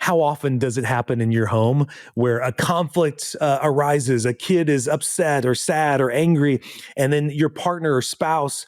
how often does it happen in your home where a conflict arises, a kid is upset or sad or angry, and then your partner or spouse,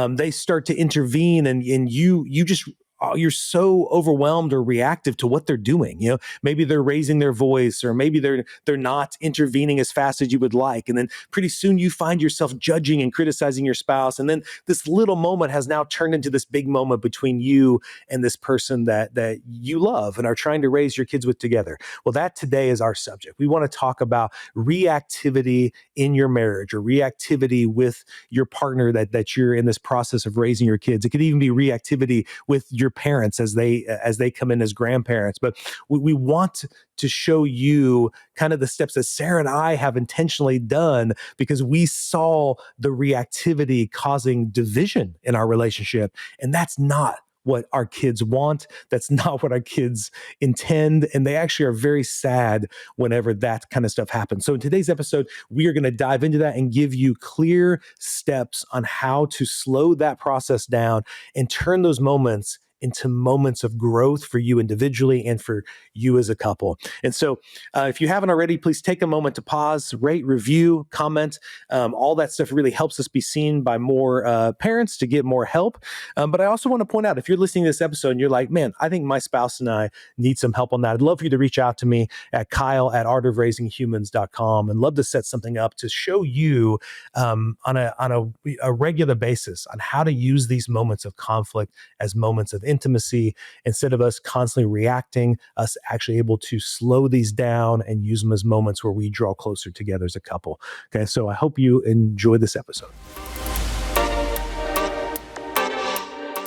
they start to intervene, and you just you're so overwhelmed or reactive to what they're doing. Maybe they're raising their voice, or maybe they're not intervening as fast as you would like. And then pretty soon you find yourself judging and criticizing your spouse. And then this little moment has now turned into this big moment between you and this person that you love and are trying to raise your kids with together. Well, that today is our subject. We want to talk about reactivity in your marriage, or reactivity with your partner that you're in this process of raising your kids. It could even be reactivity with your parents as they come in as grandparents. But we want to show you kind of the steps that Sarah and I have intentionally done, because we saw the reactivity causing division in our relationship. And that's not what our kids want. That's not what our kids intend. And they actually are very sad whenever that kind of stuff happens. So in today's episode, we are going to dive into that and give you clear steps on how to slow that process down and turn those moments into moments of growth for you individually and for you as a couple. And so if you haven't already, please take a moment to pause, rate, review, comment. All that stuff really helps us be seen by more parents to get more help. But I also want to point out, if you're listening to this episode and you're like, man, I think my spouse and I need some help on that, I'd love for you to reach out to me at kyle@artofraisinghumans.com, and love to set something up to show you on a regular basis on how to use these moments of conflict as moments of intimacy, instead of us constantly reacting, us actually able to slow these down and use them as moments where we draw closer together as a couple. Okay, so I hope you enjoy this episode.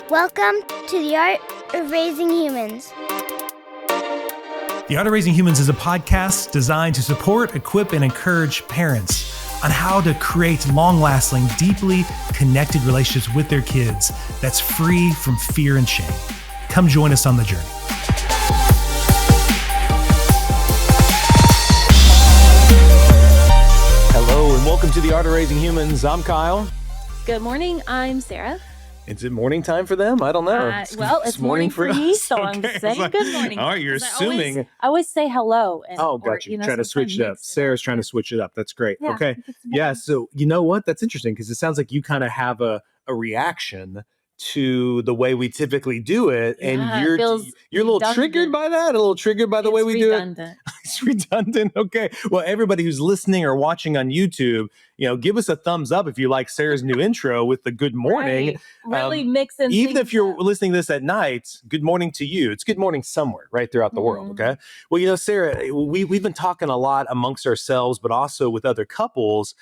Welcome to the Art of Raising Humans. The Art of Raising Humans is a podcast designed to support, equip, and encourage parents on how to create long-lasting, deeply connected relationships with their kids that's free from fear and shame. Come join us on the journey. Hello, and welcome to the Art of Raising Humans. I'm Kyle. Good morning, I'm Sarah. Is it morning time for them? I don't know. Well, it's morning for me, so I'm saying good morning. All right, you're assuming. I always say hello. Gotcha. Trying to switch it up. Sarah's trying to switch it up. That's great. Yeah, okay. Yeah. So you know what? That's interesting, because it sounds like you kind of have a reaction to the way we typically do it, and you're a little triggered by that, a little triggered by the way we do it. It's redundant. Okay. Well, everybody who's listening or watching on YouTube, give us a thumbs up if you like Sarah's new intro with the good morning. Right. Really mixing. Even if you're listening to this at night, good morning to you. It's good morning somewhere right throughout the world. Okay. Well, Sarah, we've been talking a lot amongst ourselves, but also with other couples,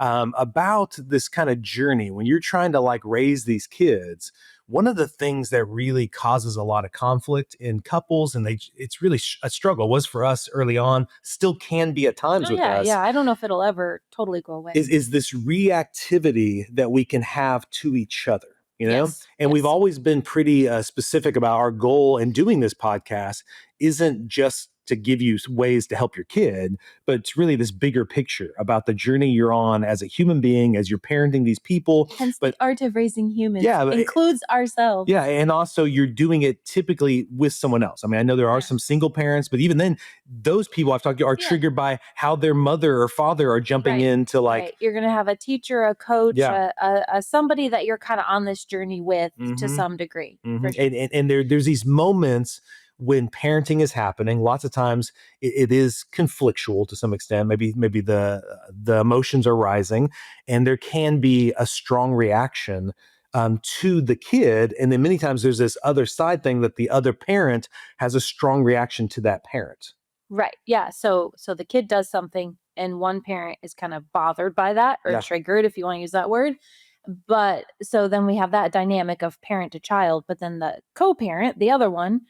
about this kind of journey when you're trying to raise these kids. One of the things that really causes a lot of conflict in couples, and it's really a struggle, was for us early on, still can be at times with us. Yeah, I don't know if it'll ever totally go away. Is this reactivity that we can have to each other, Yes, and we've always been pretty specific about our goal in doing this podcast isn't just to give you ways to help your kid, but it's really this bigger picture about the journey you're on as a human being, as you're parenting these people. Hence the art of raising humans. Yeah, includes ourselves. Yeah, and also you're doing it typically with someone else. I mean, I know there are some single parents, but even then, those people I've talked to are triggered by how their mother or father are jumping into You're going to have a teacher, a coach, a somebody that you're kind of on this journey with to some degree. For sure. And there's these moments when parenting is happening. Lots of times it is conflictual to some extent. Maybe the emotions are rising, and there can be a strong reaction to the kid. And then many times there's this other side thing that the other parent has a strong reaction to that parent. Right. Yeah. So the kid does something and one parent is kind of bothered by that, or triggered, if you want to use that word. But so then we have that dynamic of parent to child, but then the co-parent, the other one,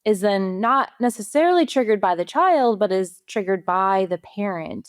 is then not necessarily triggered by the child, but is triggered by the parent.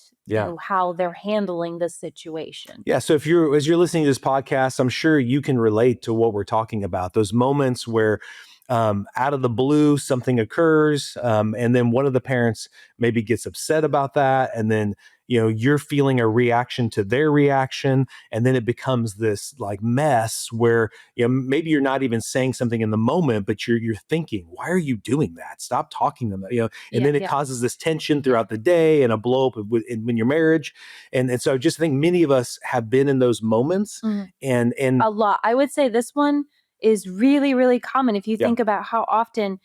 How they're handling the situation. Yeah. So as you're listening to this podcast, I'm sure you can relate to what we're talking about. Those moments where out of the blue, something occurs, and then one of the parents maybe gets upset about that, and then you're feeling a reaction to their reaction, and then it becomes this like mess where maybe you're not even saying something in the moment, but you're thinking, why are you doing that? Stop talking to them, and then it causes this tension throughout the day and a blow up in your marriage, and so I just think many of us have been in those moments, and a lot. I would say this one is really, really common if you think about how often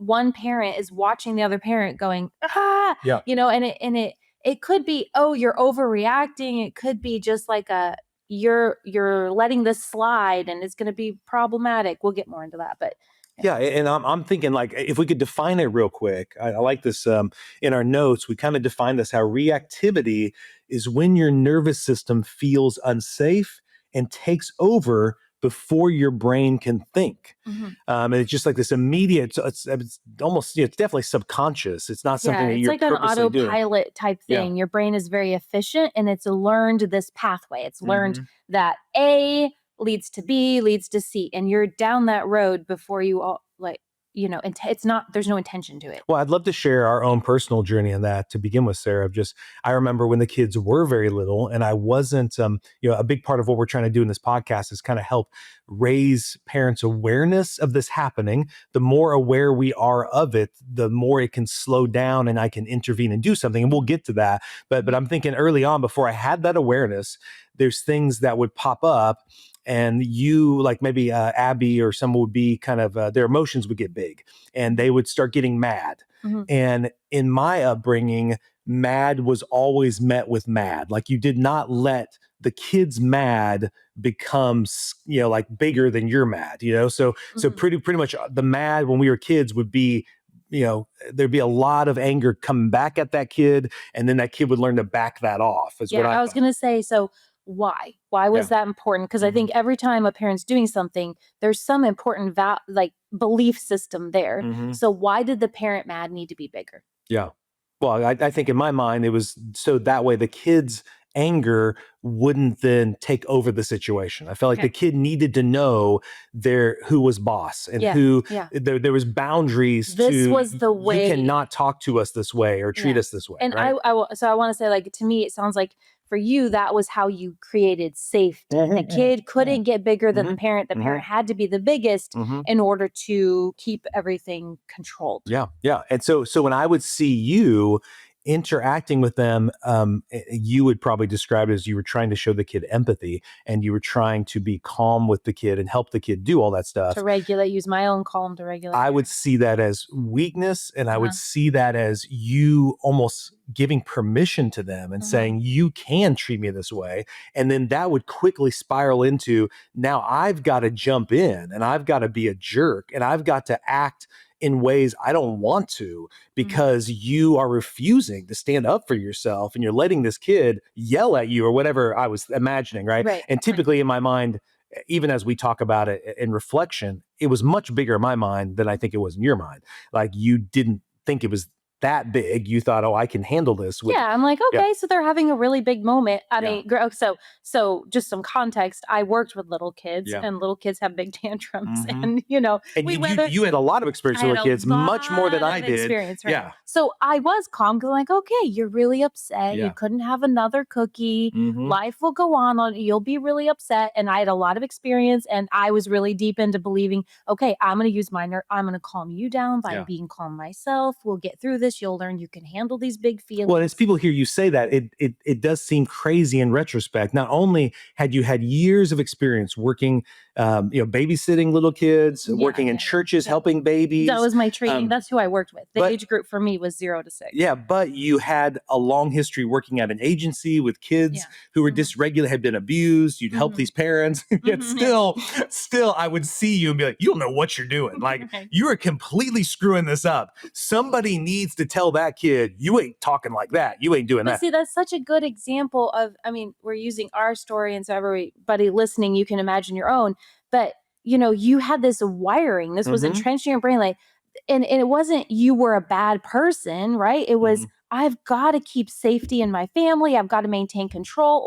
one parent is watching the other parent going, and it could be, oh, you're overreacting. It could be just like you're letting this slide and it's going to be problematic. We'll get more into that, but yeah, and I'm thinking like if we could define it real quick, I like this. In our notes, we kind of define this how reactivity is when your nervous system feels unsafe and takes over before your brain can think. And it's just like this immediate, it's almost, it's definitely subconscious. It's not something that it's you're like an purposely doing. autopilot type thing. Your brain is very efficient and it's learned this pathway. It's learned that A leads to B leads to C, and you're down that road before you all it's not, there's no intention to it. Well, I'd love to share our own personal journey in that to begin with, Sarah. I remember when the kids were very little and I wasn't, a big part of what we're trying to do in this podcast is kind of help raise parents' awareness of this happening. The more aware we are of it, the more it can slow down and I can intervene and do something. And we'll get to that. But I'm thinking early on, before I had that awareness, there's things that would pop up. And you, like maybe Abby or someone would be kind of, their emotions would get big and they would start getting mad. And in my upbringing, mad was always met with mad. Like you did not let the kids mad become, like bigger than your mad, So pretty much the mad when we were kids would be, there'd be a lot of anger coming back at that kid. And then that kid would learn to back that off I was going to say, so why was that important? Because I think every time a parent's doing something, there's some important belief system there. So why did the parent mad need to be bigger? Yeah. Well, I think in my mind, it was so that way the kids' anger wouldn't then take over the situation. I felt like the kid needed to know who was boss and who there was boundaries. This was the way. You cannot talk to us this way or treat us this way. And right? I want to say, like, to me, it sounds like for you, that was how you created safety. The kid couldn't get bigger than the parent. The parent had to be the biggest in order to keep everything controlled. Yeah. Yeah. And so when I would see you interacting with them, you would probably describe it as you were trying to show the kid empathy and you were trying to be calm with the kid and help the kid do all that stuff. To regulate, use my own calm to regulate. I would see that as weakness, and I would see that as you almost giving permission to them and saying, you can treat me this way. And then that would quickly spiral into, now I've got to jump in and I've got to be a jerk and I've got to act in ways I don't want to because you are refusing to stand up for yourself and you're letting this kid yell at you or whatever I was imagining, right? And typically in my mind, even as we talk about it in reflection, it was much bigger in my mind than I think it was in your mind. Like you didn't think it was that big. You thought, oh, I can handle this. I'm like, okay, so they're having a really big moment. So just some context. I worked with little kids, and little kids have big tantrums, and you had a lot of experience with little kids, much more than I did. Experience, right? Yeah. So I was calm, because like, okay, you're really upset. You couldn't have another cookie. Life will go on. You'll be really upset, and I had a lot of experience, and I was really deep into believing, okay, I'm going to use I'm going to calm you down by being calm myself. We'll get through this. You'll learn you can handle these big feelings. Well, as people hear you say that, it does seem crazy in retrospect. Not only had you had years of experience working, babysitting little kids, working in churches, helping babies. That was my training. That's who I worked with. The age group for me was 0 to 6. Yeah, but you had a long history working at an agency with kids who were dysregulated, had been abused. You'd help these parents. Yet still, I would see you and be like, you don't know what you're doing. Like you are completely screwing this up. Somebody needs to tell that kid, you ain't talking like that. You ain't doing that. See, that's such a good example of, we're using our story, and so everybody listening, you can imagine your own. But, you had this wiring. This was entrenched in your brain. Like, and it wasn't you were a bad person, right? It was, I've got to keep safety in my family. I've got to maintain control,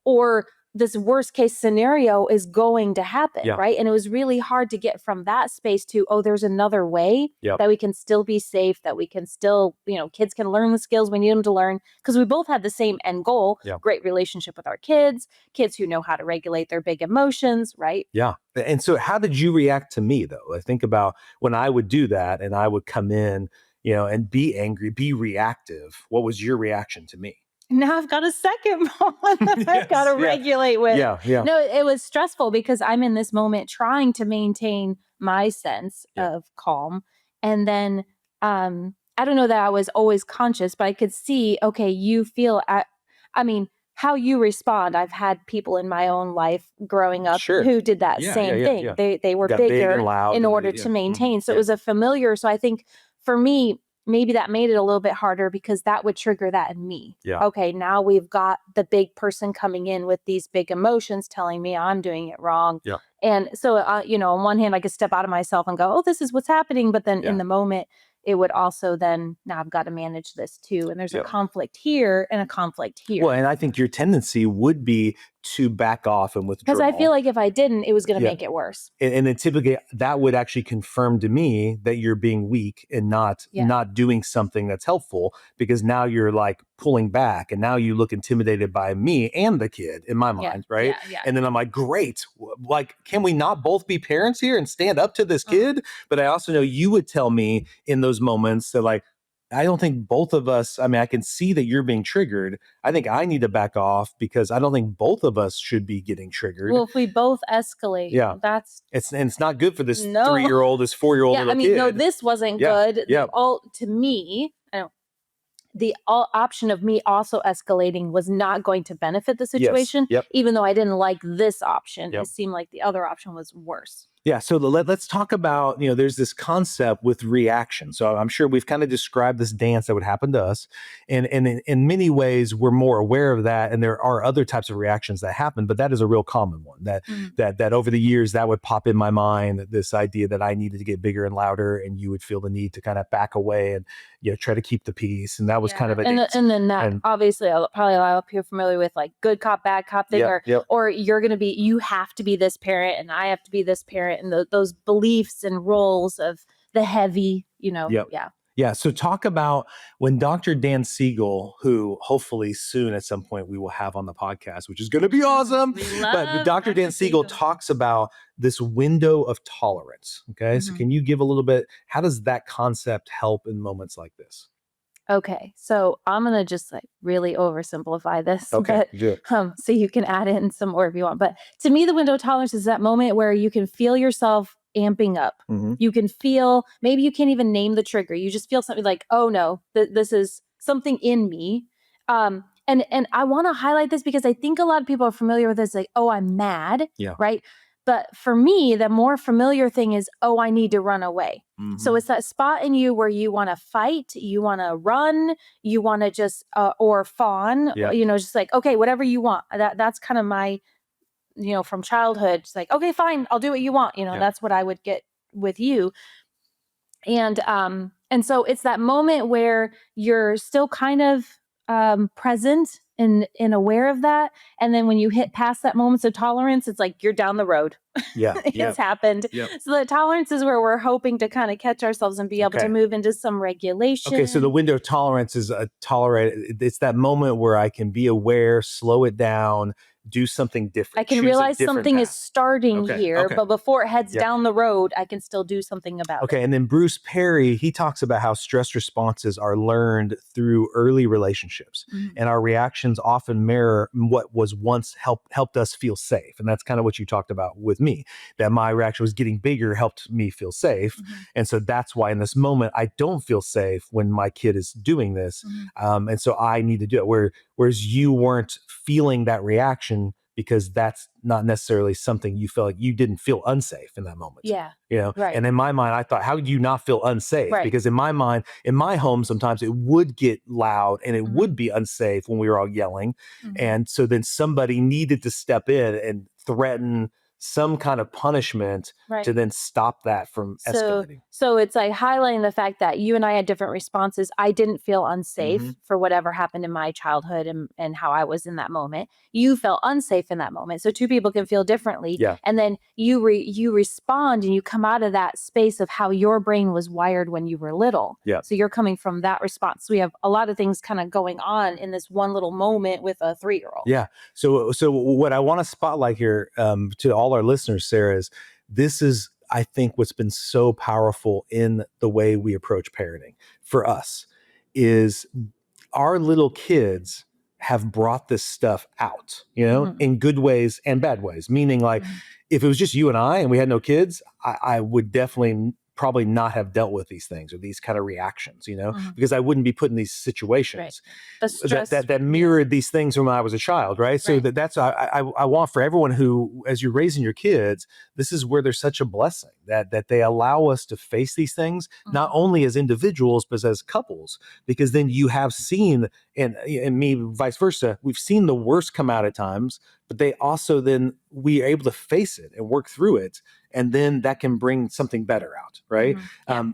or this worst case scenario is going to happen, Yeah. right? And it was really hard to get from that space to, oh, there's another way Yep. that we can still be safe, that we can still, kids can learn the skills we need them to learn, because we both had the same end goal, Yeah. great relationship with our kids who know how to regulate their big emotions, right? Yeah. And so how did you react to me, though? I think about when I would do that and I would come in, and be angry, be reactive. What was your reaction to me? Now I've got a second moment that I've got to regulate with. Yeah. No, it was stressful because I'm in this moment trying to maintain my sense of calm. And then I don't know that I was always conscious, but I could see, okay, you feel how you respond. I've had people in my own life growing up who did that same thing. Yeah. They were Got bigger big and loud in order to maintain. So it was a familiar. So I think for me, maybe that made it a little bit harder because that would trigger that in me. Yeah. Okay, now we've got the big person coming in with these big emotions telling me I'm doing it wrong. Yeah. And so, on one hand, I could step out of myself and go, oh, this is what's happening. But then in the moment, it would also then, now I've got to manage this too. And there's a conflict here and a conflict here. Well, and I think your tendency would be to back off and withdraw. Because I feel like if I didn't, it was going to make it worse. And then typically that would actually confirm to me that you're being weak and not doing something that's helpful, because now you're like pulling back and now you look intimidated by me and the kid in my mind, right? Yeah. And then I'm like, great, like, can we not both be parents here and stand up to this kid? But I also know you would tell me in those moments that, like, I don't think both of us, I can see that you're being triggered. I think I need to back off because I don't think both of us should be getting triggered. Well, if we both escalate, it's not good for this 3-year-old, this 4-year-old little kid. No, this wasn't good. Yeah. To me, the option of me also escalating was not going to benefit the situation. Yep. Even though I didn't like this option, Yep. it seemed like the other option was worse. Yeah. So let's talk about, there's this concept with reaction. So I'm sure we've kind of described this dance that would happen to us. And in many ways, we're more aware of that. And there are other types of reactions that happen, but that is a real common one that over the years that would pop in my mind, this idea that I needed to get bigger and louder, and you would feel the need to kind of back away and, try to keep the peace. And that was kind of a dance. And then that, obviously, probably a lot of people are familiar with like good cop, bad cop thing, or you have to be this parent and I have to be this parent. And those beliefs and roles of the heavy, Yeah. So talk about when Dr. Dan Siegel, who hopefully soon at some point we will have on the podcast, which is going to be awesome. But Dr. Dan Siegel talks about this window of tolerance. Okay. So can you give a little bit, how does that concept help in moments like this? Okay, so I'm going to just like really oversimplify this. Okay, but, so you can add in some more if you want. But to me, the window of tolerance is that moment where you can feel yourself amping up. Mm-hmm. You can feel, maybe you can't even name the trigger. You just feel something like, oh no, this is something in me. And I want to highlight this because I think a lot of people are familiar with this, like, oh, I'm mad, right? But for me, the more familiar thing is, oh, I need to run away. Mm-hmm. So it's that spot in you where you want to fight, you want to run, you want to just, or fawn, just like, okay, whatever you want. That's kind of my, from childhood, just like, okay, fine, I'll do what you want. That's what I would get with you. And so it's that moment where you're still kind of present and aware of that. And then when you hit past that moment of tolerance, it's like you're down the road. Yeah. It's happened. Yep. So the tolerance is where we're hoping to kind of catch ourselves and be able to move into some regulation. Okay. So the window of tolerance is it's that moment where I can be aware, slow it down, do something different. I can realize something is starting here, but before it heads down the road, I can still do something about it. Okay. And then Bruce Perry, he talks about how stress responses are learned through early relationships, and our reactions often mirror what was once helped us feel safe. And that's kind of what you talked about with me, that my reaction was getting bigger helped me feel safe. And so that's why in this moment, I don't feel safe when my kid is doing this. And so I need to do it. Whereas you weren't feeling that reaction because that's not necessarily something you felt like you didn't feel unsafe in that moment. Yeah. Right. And in my mind, I thought, how do you not feel unsafe? Right. Because in my mind, in my home, sometimes it would get loud and it would be unsafe when we were all yelling. And so then somebody needed to step in and threaten, some kind of punishment to then stop that from escalating. So it's like highlighting the fact that you and I had different responses. I didn't feel unsafe for whatever happened in my childhood and how I was in that moment. You felt unsafe in that moment. So two people can feel differently. Yeah. And then you respond and you come out of that space of how your brain was wired when you were little. Yeah. So you're coming from that response. So we have a lot of things kind of going on in this one little moment with a 3-year-old. Yeah. So what I want to spotlight here to all our listeners, Sarah, is this is, I think, what's been so powerful in the way we approach parenting for us is our little kids have brought this stuff out, in good ways and bad ways. Meaning, like, if it was just you and I and we had no kids, I would definitely probably not have dealt with these things or these kind of reactions, because I wouldn't be put in these situations that mirrored these things when I was a child, right? So that's I want for everyone who, as you're raising your kids, this is where there's such a blessing that they allow us to face these things, not only as individuals, but as couples, because then you have seen, and me, vice versa, we've seen the worst come out at times, but they also then we are able to face it and work through it. And then that can bring something better out, right?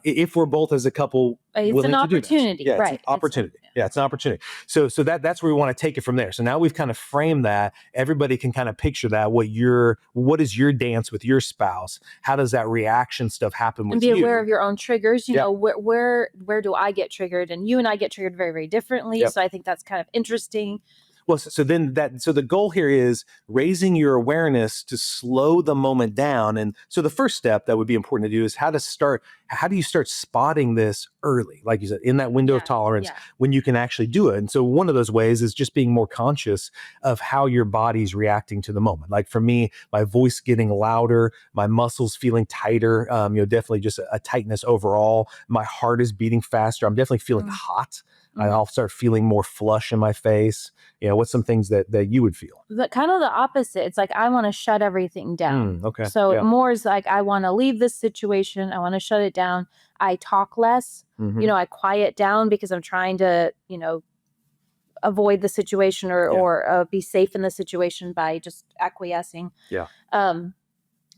If we're both as a couple, it's an opportunity, right? It's an opportunity. It's an opportunity. So that's where we want to take it from there. So now we've kind of framed that. Everybody can kind of picture that. What is your dance with your spouse? How does that reaction stuff happen with you? And be aware of your own triggers. You know, where do I get triggered? And you and I get triggered very, very differently. So I think that's kind of interesting. Well, so the goal here is raising your awareness to slow the moment down. And so the first step that would be important to do is how do you start spotting this early? Like you said, in that window of tolerance when you can actually do it. And so one of those ways is just being more conscious of how your body's reacting to the moment. Like for me, my voice getting louder, my muscles feeling tighter, definitely just a tightness overall. My heart is beating faster. I'm definitely feeling hot. I'll start feeling more flush in my face. What's some things that you would feel? Kind of the opposite. It's like I want to shut everything down. Okay. So more is like I want to leave this situation. I want to shut it down. I talk less. I quiet down because I'm trying to, avoid the situation or be safe in the situation by just acquiescing. Yeah.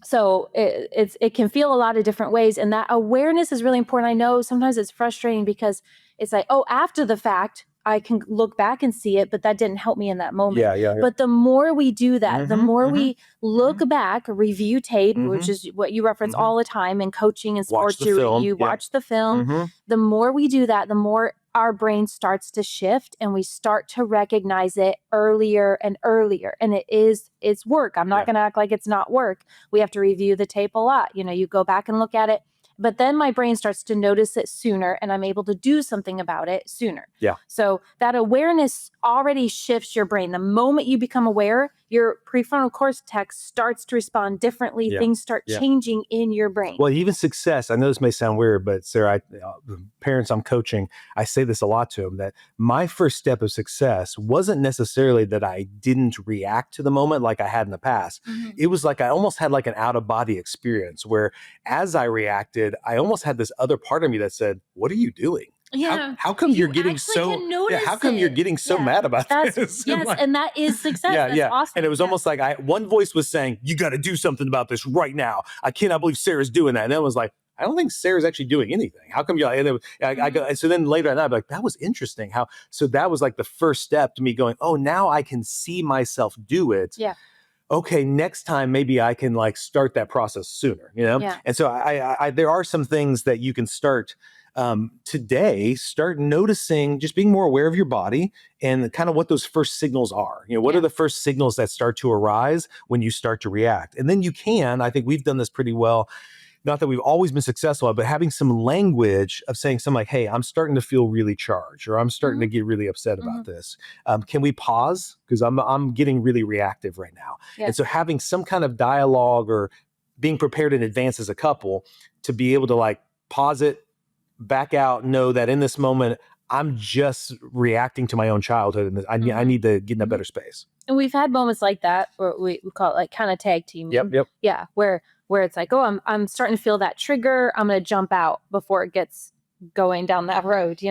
So it can feel a lot of different ways. And that awareness is really important. I know sometimes it's frustrating because it's like, after the fact, I can look back and see it, but that didn't help me in that moment. Yeah. But the more we do that, the more we look back, review tape, which is what you reference all the time in coaching and sports. You watch the film. The more we do that, the more our brain starts to shift and we start to recognize it earlier and earlier. And it's work. I'm not going to act like it's not work. We have to review the tape a lot. You go back and look at it. But then my brain starts to notice it sooner and I'm able to do something about it sooner. Yeah. So that awareness already shifts your brain. The moment you become aware, your prefrontal cortex starts to respond differently. Things start changing in your brain. Well, even success, I know this may sound weird, but Sarah, parents I'm coaching, I say this a lot to them, that my first step of success wasn't necessarily that I didn't react to the moment like I had in the past. It was like I almost had like an out-of-body experience where as I reacted, I almost had this other part of me that said, what are you doing? Yeah. How come you're getting so how come you're getting so mad about this? Yes, and that is success. That's awesome. And it was almost like one voice was saying, you got to do something about this right now. I cannot believe Sarah's doing that. And then it was like, I don't think Sarah's actually doing anything. How come you? And then so then later at night, I'm like, that was interesting. So that was like the first step to me going, oh, now I can see myself do it. Yeah. Okay, next time maybe I can like start that process sooner, Yeah. And so I there are some things that you can start today. Start noticing, just being more aware of your body and kind of what those first signals are. What are the first signals that start to arise when you start to react? And then you can, I think we've done this pretty well. Not that we've always been successful at, but having some language of saying something like, hey, I'm starting to feel really charged, or I'm starting to get really upset about this. Can we pause? Because I'm getting really reactive right now. Yeah. And so having some kind of dialogue or being prepared in advance as a couple to be able to like pause it, back out, know that in this moment, I'm just reacting to my own childhood and I need to get in a better space. And we've had moments like that where we call it like kind of tag teaming. Yep. Yeah. Where it's like, I'm starting to feel that trigger. I'm going to jump out before it gets going down that road,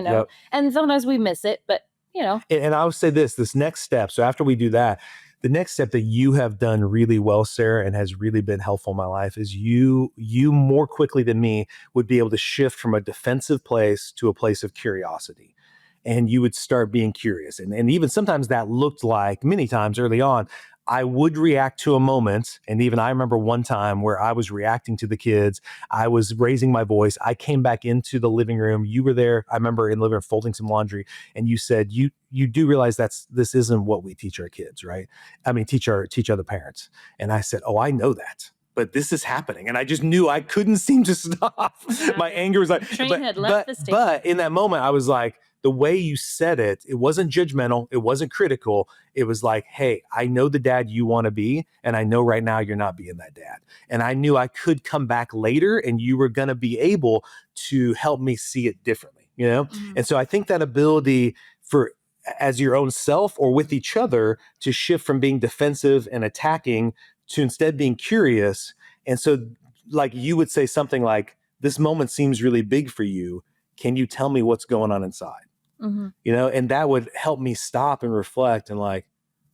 And sometimes we miss it, but And I would say this next step. So after we do that, the next step that you have done really well, Sarah, and has really been helpful in my life is you more quickly than me would be able to shift from a defensive place to a place of curiosity. And you would start being curious. And even sometimes that looked like, many times early on, I would react to a moment. And even I remember one time where I was reacting to the kids. I was raising my voice. I came back into the living room. You were there. I remember in the living room folding some laundry. And you said, you do realize this isn't what we teach our kids, right? I mean, teach other parents. And I said, oh, I know that. But this is happening. And I just knew I couldn't seem to stop. My anger was like, train had left the station. But in that moment, I was like, the way you said it, it wasn't judgmental. It wasn't critical. It was like, hey, I know the dad you want to be. And I know right now you're not being that dad. And I knew I could come back later and you were going to be able to help me see it differently, you know? Mm-hmm. And so I think that ability for as your own self or with each other to shift from being defensive and attacking to instead being curious. And so like you would say something like, this moment seems really big for you. Can you tell me what's going on inside? Mm-hmm. You know, and that would help me stop and reflect and like,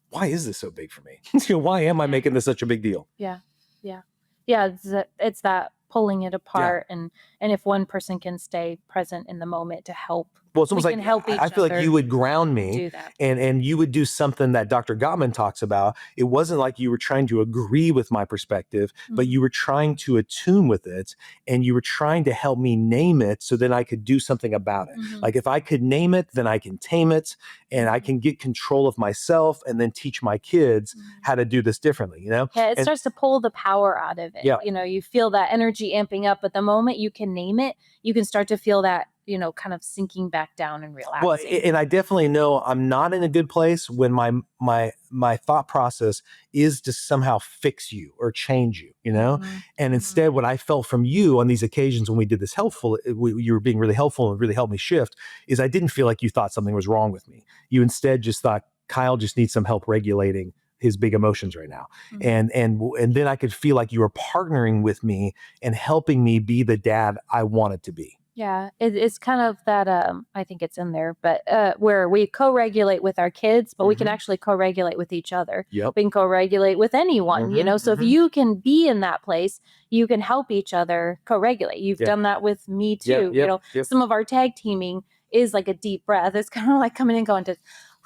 why is this so big for me? Why am I making this such a big deal? Yeah. It's that pulling it apart, and if one person can stay present in the moment to help. Well, it's almost like I feel like you would ground me and you would do something that Dr. Gottman talks about. It wasn't like you were trying to agree with my perspective, but you were trying to attune with it and you were trying to help me name it so then I could do something about it. Mm-hmm. Like if I could name it, then I can tame it and I can get control of myself and then teach my kids how to do this differently, you know? Yeah, it starts to pull the power out of it. Yeah. You know, you feel that energy amping up, but the moment you can name it, you can start to feel that, you know, kind of sinking back down and relaxing. Well, and I definitely know I'm not in a good place when my thought process is to somehow fix you or change you, you know? Mm-hmm. And instead, what I felt from you on these occasions when we did this you were being really helpful and really helped me shift, is I didn't feel like you thought something was wrong with me. You instead just thought, Kyle just needs some help regulating his big emotions right now. Mm-hmm. And then I could feel like you were partnering with me and helping me be the dad I wanted to be. Yeah, it's kind of that, I think it's in there, but where we co-regulate with our kids, but we can actually co-regulate with each other. Yep. We can co-regulate with anyone, you know? So if you can be in that place, you can help each other co-regulate. You've done that with me too. You know, some of our tag teaming is like a deep breath. It's kind of like coming in going to,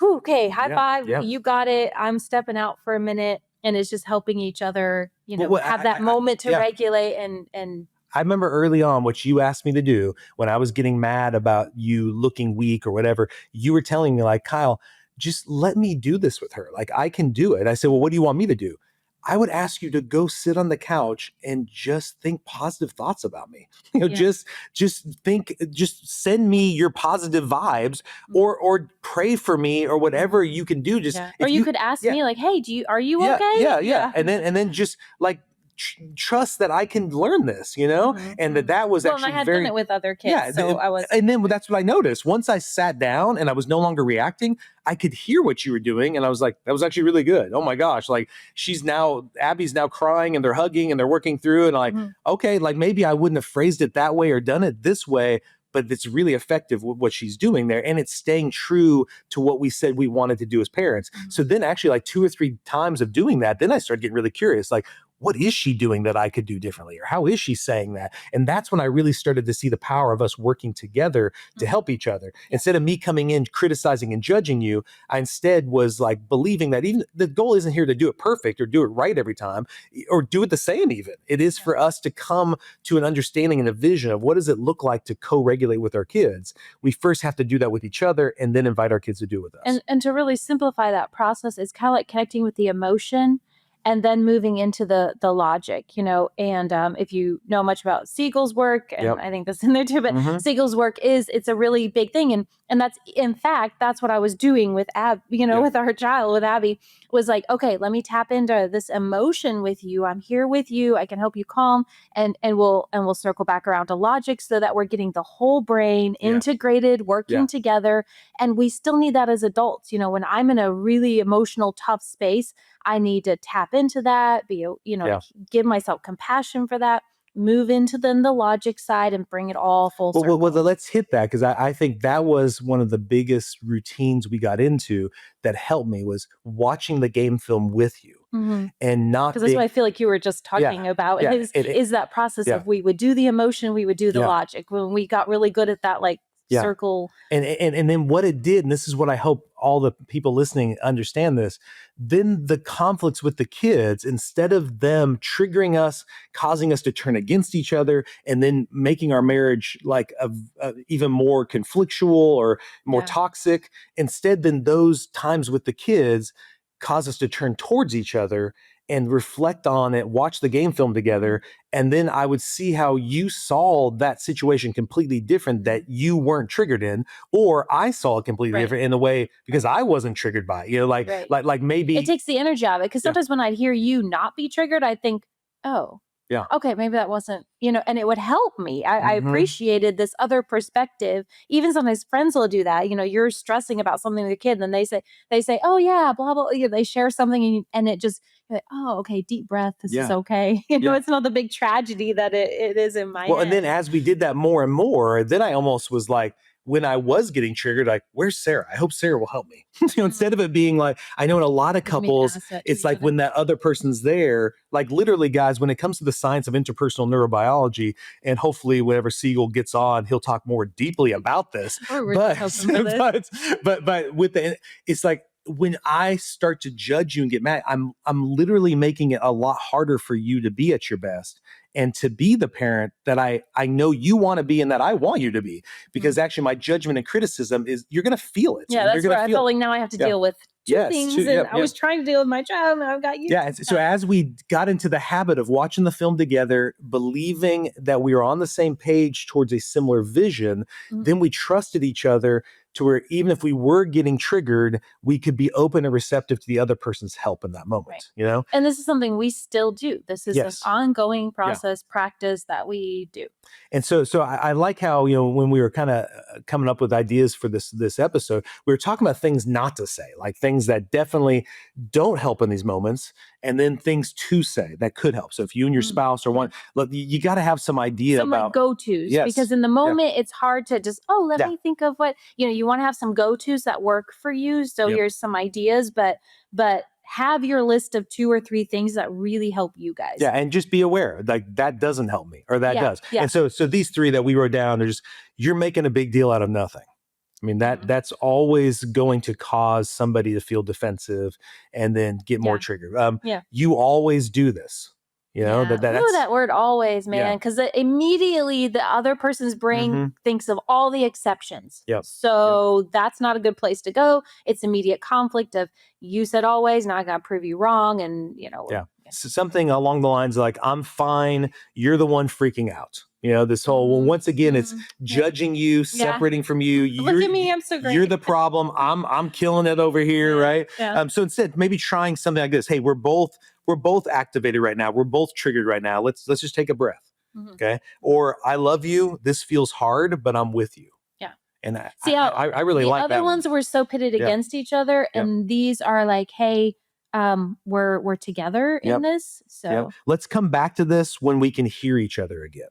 okay, high five, you got it. I'm stepping out for a minute. And it's just helping each other, you know, have that moment to regulate and I remember early on what you asked me to do when I was getting mad about you looking weak or whatever. You were telling me like, Kyle, just let me do this with her. Like I can do it. I said, well, what do you want me to do? I would ask you to go sit on the couch and just think positive thoughts about me. You know, just think, just send me your positive vibes or pray for me or whatever you can do. Just or you could ask me like, hey, are you okay? Yeah. And then just like, trust that I can learn this, you know, and that was actually and I had done it with other kids, so I was. And then that's what I noticed. Once I sat down and I was no longer reacting, I could hear what you were doing, and I was like, that was actually really good. Oh my gosh, like Abby's now crying, and they're hugging, and they're working through, and like, okay, like maybe I wouldn't have phrased it that way or done it this way, but it's really effective with what she's doing there. And it's staying true to what we said we wanted to do as parents. So then actually like 2 or 3 times of doing that, then I started getting really curious, like, what is she doing that I could do differently? Or how is she saying that? And that's when I really started to see the power of us working together to help each other. Instead of me coming in, criticizing and judging you, I instead was like believing that even the goal isn't here to do it perfect or do it right every time or do it the same even. It is for us to come to an understanding and a vision of what does it look like to co-regulate with our kids. We first have to do that with each other and then invite our kids to do it with us. And to really simplify that process, it's kind of like connecting with the emotion and then moving into the logic, you know, and if you know much about Siegel's work, and I think that's in there too, but Siegel's work it's a really big thing. And that's, in fact, that's what I was doing with with our child, with Abby, was like, okay, let me tap into this emotion with you. I'm here with you. I can help you calm, and we'll circle back around to logic so that we're getting the whole brain integrated, working together. And we still need that as adults. You know, when I'm in a really emotional, tough space, I need to tap into that, give myself compassion for that. move into then the logic side and bring it all full circle. Well, let's hit that, because I think that was one of the biggest routines we got into that helped me, was watching the game film with you. And not because that's what I feel like you were just talking about is that process of we would do the emotion, we would do the logic. When we got really good at that, like circle. And then what it did, and this is what I hope all the people listening understand this, then the conflicts with the kids, instead of them triggering us, causing us to turn against each other, and then making our marriage like even more conflictual or more toxic, instead then those times with the kids cause us to turn towards each other and reflect on it, watch the game film together. And then I would see how you saw that situation completely different, that you weren't triggered in, or I saw it completely different in the way, because I wasn't triggered by it. Like maybe it takes the energy out of it. Because sometimes when I'd hear you not be triggered, I'd think, oh, okay, maybe that wasn't, and it would help me. I appreciated this other perspective. Even sometimes friends will do that. You're stressing about something with your kid, and then they say, oh yeah, blah, blah. They share something and it just, you're like, oh, okay, deep breath. This is okay. It's not the big tragedy that it is in my head. And then as we did that more and more, then I almost was like, when I was getting triggered, like, where's Sarah? I hope Sarah will help me. Instead of it being like, I know in a lot of couples, it's like when that other person's there, like literally, guys, when it comes to the science of interpersonal neurobiology, and hopefully whenever Siegel gets on, he'll talk more deeply about this. But with it's like, when I start to judge you and get mad, I'm literally making it a lot harder for you to be at your best and to be the parent that I know you want to be and that I want you to be. Because actually my judgment and criticism is, you're going to feel it. Yeah, that's where I felt like now I have to deal with two things. I was trying to deal with my child, and I've got you. Yeah. So as we got into the habit of watching the film together, believing that we were on the same page towards a similar vision, then we trusted each other to where even if we were getting triggered, we could be open and receptive to the other person's help in that moment, And this is something we still do. This is an ongoing process, practice that we do. And so I like how, when we were kind of coming up with ideas for this episode, we were talking about things not to say, like things that definitely don't help in these moments, and then things to say that could help. So if you and your spouse are one, look, you got to have some idea about like go-tos, because in the moment it's hard to just, let me think of what, you want to have some go-tos that work for you. So here's some ideas, but have your list of 2 or 3 things that really help you guys. Yeah, and just be aware, like that doesn't help me, or that does. Yeah. And so these 3 that we wrote down are just, you're making a big deal out of nothing. I mean, that's always going to cause somebody to feel defensive and then get more triggered. You always do this. That's that word always, man, because immediately the other person's brain thinks of all the exceptions. So that's not a good place to go. It's immediate conflict of, you said always, now I got to prove you wrong. And, So something along the lines of like, I'm fine, you're the one freaking out. This whole, once again, it's judging you, separating from you. Look at me, I'm so great. You're the problem. I'm killing it over here, right? Yeah. So instead, maybe trying something like this. Hey, we're both activated right now. We're both triggered right now. Let's just take a breath. Okay. Or, I love you. This feels hard, but I'm with you. Yeah. And I really like that. The other ones were so pitted against each other, and these are like, hey, we're together in this. So let's come back to this when we can hear each other again.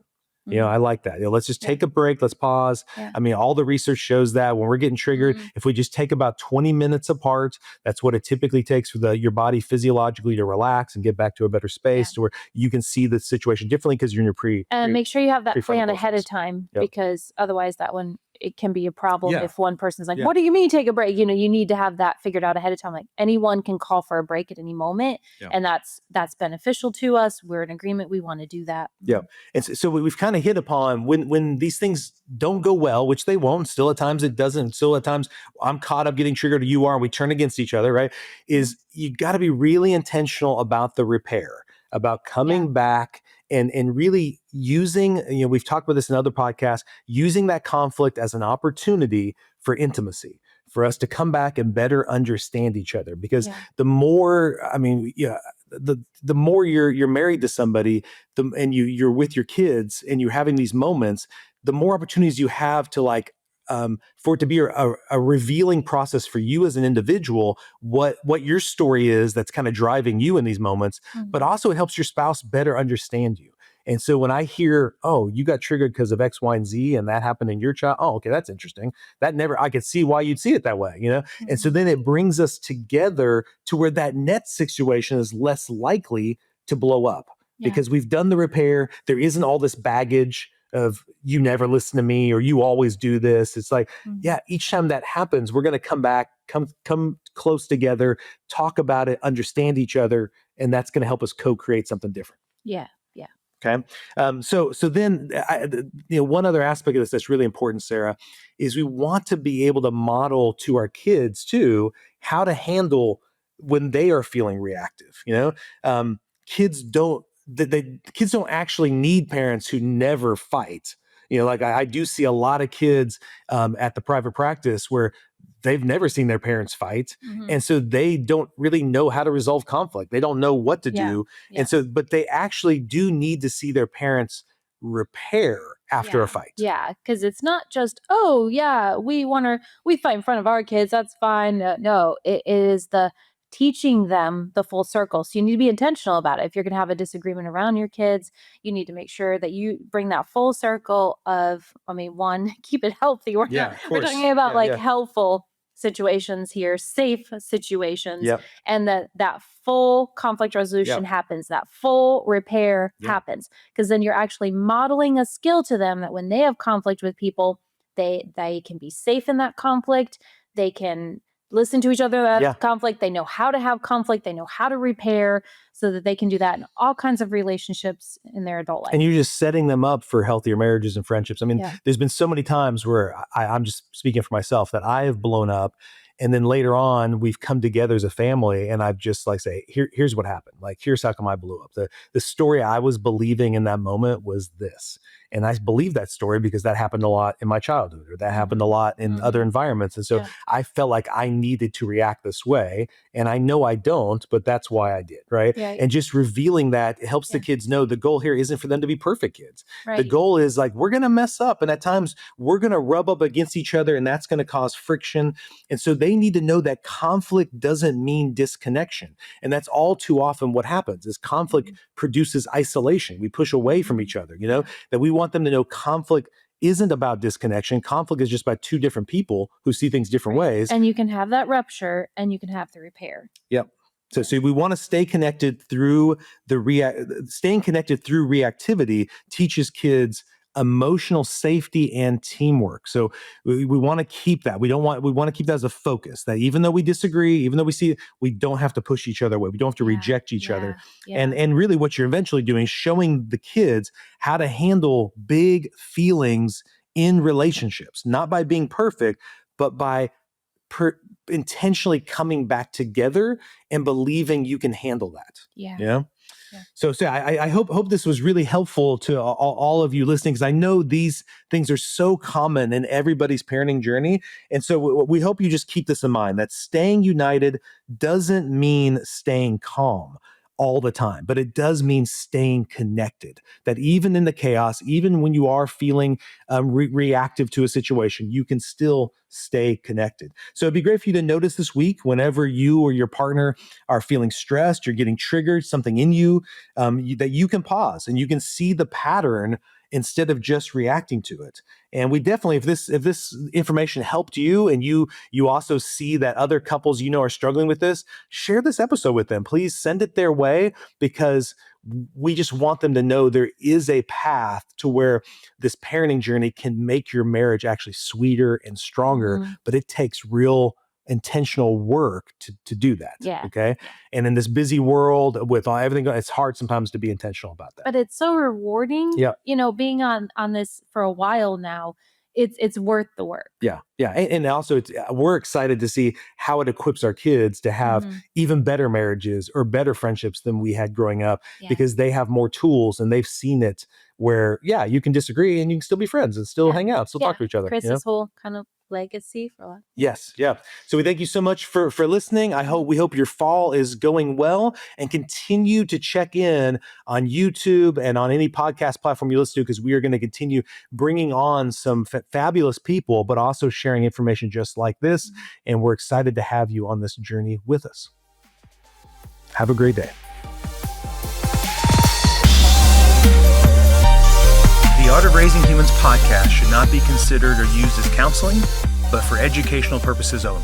I like that. Let's just take a break. Let's pause. I mean, all the research shows that when we're getting triggered, if we just take about 20 minutes apart, that's what it typically takes for your body physiologically to relax and get back to a better space to where you can see the situation differently, because you're in your and make sure you have that plan ahead of time, because otherwise that one, it can be a problem if one person's like, what do you mean take a break? You need to have that figured out ahead of time. Like, anyone can call for a break at any moment, and that's beneficial to us. We're in agreement. We want to do that. Yeah. And so we've kind of hit upon when these things don't go well, which they won't, still at times it doesn't, still at times I'm caught up getting triggered, or you are, and we turn against each other, right? Is you got to be really intentional about the repair, about coming back and really using, we've talked about this in other podcasts, using that conflict as an opportunity for intimacy, for us to come back and better understand each other. Because the more, the more you're married to somebody, and you're with your kids and you're having these moments, the more opportunities you have to for it to be a revealing process for you as an individual, what your story is that's kind of driving you in these moments, but also it helps your spouse better understand you. And so when I hear, oh, you got triggered because of X, Y, and Z, and that happened in your child. Oh, okay, that's interesting. I could see why you'd see it that way, And so then it brings us together to where that next situation is less likely to blow up because we've done the repair. There isn't all this baggage of you never listen to me or you always do this. It's like, each time that happens, we're going to come back, come close together, talk about it, understand each other, and that's going to help us co-create something different. Yeah. Okay. So then, one other aspect of this that's really important, Sarah, is we want to be able to model to our kids too how to handle when they are feeling reactive. Kids don't actually need parents who never fight. Like I do see a lot of kids at the private practice where they've never seen their parents fight. And so they don't really know how to resolve conflict. They don't know what to do. And so, but they actually do need to see their parents repair after a fight. Yeah. Cause it's not just, we fight in front of our kids. That's fine. No, it is the teaching them the full circle. So you need to be intentional about it. If you're going to have a disagreement around your kids, you need to make sure that you bring that full circle of, one, keep it healthy. We're talking about helpful situations here, safe situations, and that full conflict resolution happens, that full repair happens, because then you're actually modeling a skill to them that when they have conflict with people, they can be safe in that conflict. They can listen to each other at conflict. They know how to have conflict. They know how to repair so that they can do that in all kinds of relationships in their adult life. And you're just setting them up for healthier marriages and friendships. There's been so many times where I'm just speaking for myself that I have blown up. And then later on, we've come together as a family and I've just say, here's what happened. Here's how come I blew up. The story I was believing in that moment was this. And I believe that story because that happened a lot in my childhood or that happened a lot in other environments. And so I felt like I needed to react this way. And I know I don't, but that's why I did. Right. And just revealing that it helps the kids know the goal here isn't for them to be perfect kids. Right. The goal is we're going to mess up. And at times we're going to rub up against each other and that's going to cause friction. And so they need to know that conflict doesn't mean disconnection. And that's all too often what happens is conflict produces isolation. We push away from each other, that we want them to know conflict isn't about disconnection. Conflict is just about two different people who see things different ways. And you can have that rupture and you can have the repair. Yep. So we want to stay connected through staying connected through reactivity teaches kids emotional safety and teamwork. So we want to keep that. We want to keep that as a focus, that even though we disagree, even though we see it, we don't have to push each other away. We don't have to reject each other. And really what you're eventually doing is showing the kids how to handle big feelings in relationships, not by being perfect, but by intentionally coming back together and believing you can handle that. Yeah. So I hope this was really helpful to all of you listening, because I know these things are so common in everybody's parenting journey. And so we hope you just keep this in mind, that staying united doesn't mean staying calm all the time, but it does mean staying connected, that even in the chaos, even when you are feeling reactive to a situation, you can still stay connected. So it'd be great for you to notice this week, whenever you or your partner are feeling stressed, you're getting triggered, something in you, that you can pause and you can see the pattern instead of just reacting to it. And we definitely, if this information helped you and you also see that other couples are struggling with this, share this episode with them. Please send it their way, because we just want them to know there is a path to where this parenting journey can make your marriage actually sweeter and stronger, but it takes real intentional work to do that. Okay. And in this busy world with everything, it's hard sometimes to be intentional about that. But it's so rewarding. Being on this for a while now, it's worth the work. Yeah. And also we're excited to see how it equips our kids to have even better marriages or better friendships than we had growing up, because they have more tools and they've seen it where, you can disagree and you can still be friends and still hang out, still talk to each other. Chris's whole kind of legacy for a lot. Yes. Yeah. So we thank you so much for listening. We hope your fall is going well, and continue to check in on YouTube and on any podcast platform you listen to, because we are going to continue bringing on some fabulous people, but also sharing information just like this. And we're excited to have you on this journey with us. Have a great day. Art of Raising Humans podcast should not be considered or used as counseling, but for educational purposes only.